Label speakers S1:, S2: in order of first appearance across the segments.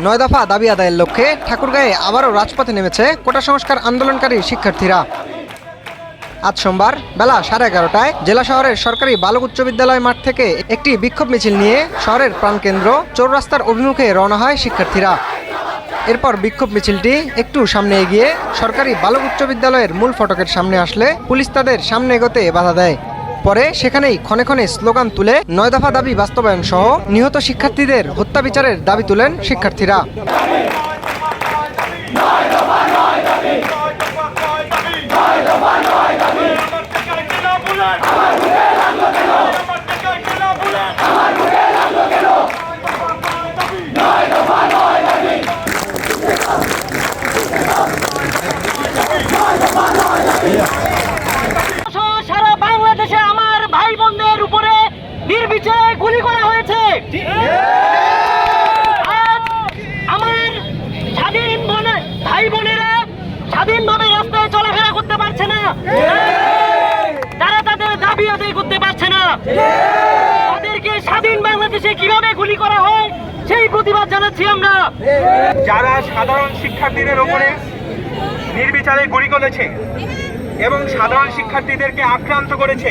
S1: 9 দফা দাবি আদায়ের লক্ষ্যে ঠাকুরগাঁয়ে আবারও রাজপথে নেমেছে কোটা সংস্কার আন্দোলনকারী শিক্ষার্থীরা। আজ সোমবার বেলা 11:30টায় জেলা শহরের সরকারি বালক উচ্চ বিদ্যালয় মাঠ থেকে একটি বিক্ষোভ মিছিল নিয়ে শহরের প্রাণকেন্দ্র চৌরাস্তার অভিমুখে রওনা হয় শিক্ষার্থীরা। এরপর বিক্ষোভ মিছিলটি একটু সামনে এগিয়ে সরকারি বালক উচ্চ বিদ্যালয়ের মূল ফটকের সামনে আসলে পুলিশ তাদের সামনে এগোতে বাধা দেয়। পরে সেখানেই ক্ষণে ক্ষণে স্লোগান তুলে 9 দফা দাবি বাস্তবায়ন সহ নিহত শিক্ষার্থীদের হত্যা বিচারের দাবি তুলেন শিক্ষার্থীরা।
S2: সারা বাংলাদেশে আমার ভাই বোনদের উপরে নির্বিচারে গুলি করা হয়েছে। আজ আমার স্বাধীন ভাই বোনেরা স্বাধীনভাবে রাস্তায় চলাফেরা করতে পারছে না, তারা তাদের দাবি আদায় করতে পারছে না। তাদেরকে স্বাধীন বাংলাদেশে কিভাবে গুলি করা হয় সেই প্রতিবাদ জানাচ্ছি আমরা।
S3: যারা সাধারণ শিক্ষার্থীদের উপরে নির্বিচারে গুলি করেছে এবং সাধারণ শিক্ষার্থীদেরকে আক্রান্ত করেছে,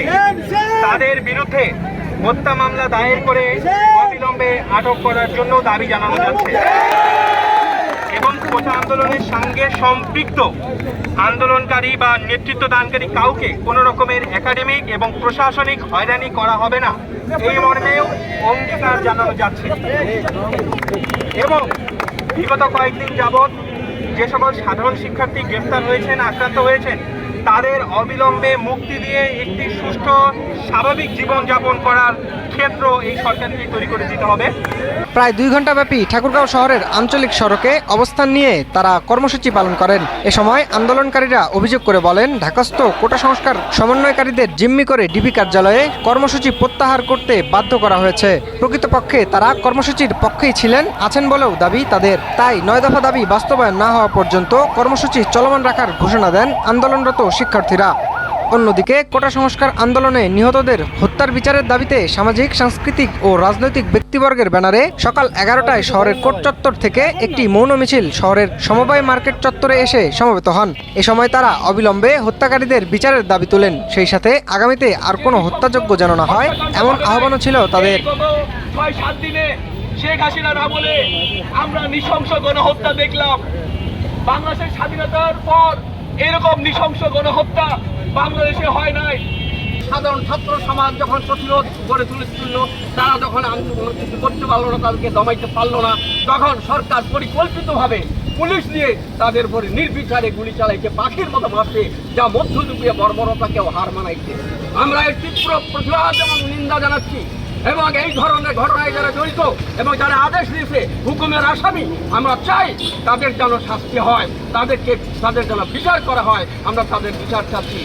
S3: তাদের বিরুদ্ধে হত্যা মামলা দায়ের করে অবিলম্বে আটক করার জন্য দাবি জানানো যাচ্ছে এবং কোটা আন্দোলনের সঙ্গে সম্পৃক্ত আন্দোলনকারী বা নেতৃত্ব দানকারী কাউকে কোনো রকমের একাডেমিক এবং প্রশাসনিক হয়রানি করা হবে না, এই মর্মেও অঙ্গীকার জানানো যাচ্ছে। এবং বিগত কয়েকদিন যাবৎ যে সকল সাধারণ শিক্ষার্থী গ্রেফতার হয়েছেন, আক্রান্ত হয়েছেন, তাদের অবিলম্বে মুক্তি দিয়ে একটি সুষ্ঠু স্বাভাবিক জীবনযাপন করার ক্ষেত্র এই সরকারকে তৈরি করে দিতে হবে।
S1: প্রায় 2 ঘণ্টাব্যাপী ঠাকুরগাঁও শহরের আঞ্চলিক সড়কে অবস্থান নিয়ে তারা কর্মসূচি পালন করেন। এ সময় আন্দোলনকারীরা অভিযোগ করে বলেন, ঢাকাস্থ কোটা সংস্কার সমন্বয়কারীদের জিম্মি করে ডিবি কার্যালয়ে কর্মসূচি প্রত্যাহার করতে বাধ্য করা হয়েছে। প্রকৃতপক্ষে তারা কর্মসূচির পক্ষেই ছিলেন, আছেন বলেও দাবি তাদের। তাই 9 দফা দাবি বাস্তবায়ন না হওয়া পর্যন্ত কর্মসূচি চলমান রাখার ঘোষণা দেন আন্দোলনরত শিক্ষার্থীরা। অন্যদিকে কোটা সংস্কার আন্দোলনে নিহতদের হত্যার বিচারের দাবিতে সামাজিক, সাংস্কৃতিক ও রাজনৈতিক ব্যক্তিবর্গের ব্যানারে সকাল 11টায় শহরের কোর্ট চত্বর থেকে একটি মৌন মিছিল শহরের সমবায় মার্কেট চত্বরে এসে সমবেত হন। এ সময় তারা অবিলম্বে হত্যাকারীদের বিচারের দাবি তোলেন। সেই সাথে আগামীতে আর কোনো হত্যাযজ্ঞ যেন না হয় এমন আহ্বানও ছিল তাদের।
S4: 6-7 দিনে শেখ হাসিনার আমলে আমরা নৃশংস গণহত্যা দেখলাম। বাংলাদেশের স্বাধীনতার পর এরকম নৃশংস গণহত্যা বাংলাদেশে হয় নাই। সাধারণ ছাত্র সমাজ যখন প্রতিরোধ গড়ে তুলেছিল, তারা যখন আন্দোলন কিছু করতে পারলো না, তাদেরকে দমাইতে পারলো না, তখন সরকার পরিকল্পিতভাবে পুলিশ দিয়ে তাদের উপরে নির্বিচারে গুলি চালাইছে, পাখির মতো মারছে, যা মধ্যযুগীয় বর্বরতাকেও হার মানাইছে। আমরা এর তীব্র প্রতিবাদ এবং নিন্দা জানাচ্ছি এবং এই ধরনের ঘটনায় যারা জড়িত এবং যারা আদেশ দিয়েছে হুকুমের আসামি, আমরা চাই তাদের যেন শাস্তি হয়, তাদের যেন বিচার করা হয়। আমরা তাদের বিচার চাচ্ছি।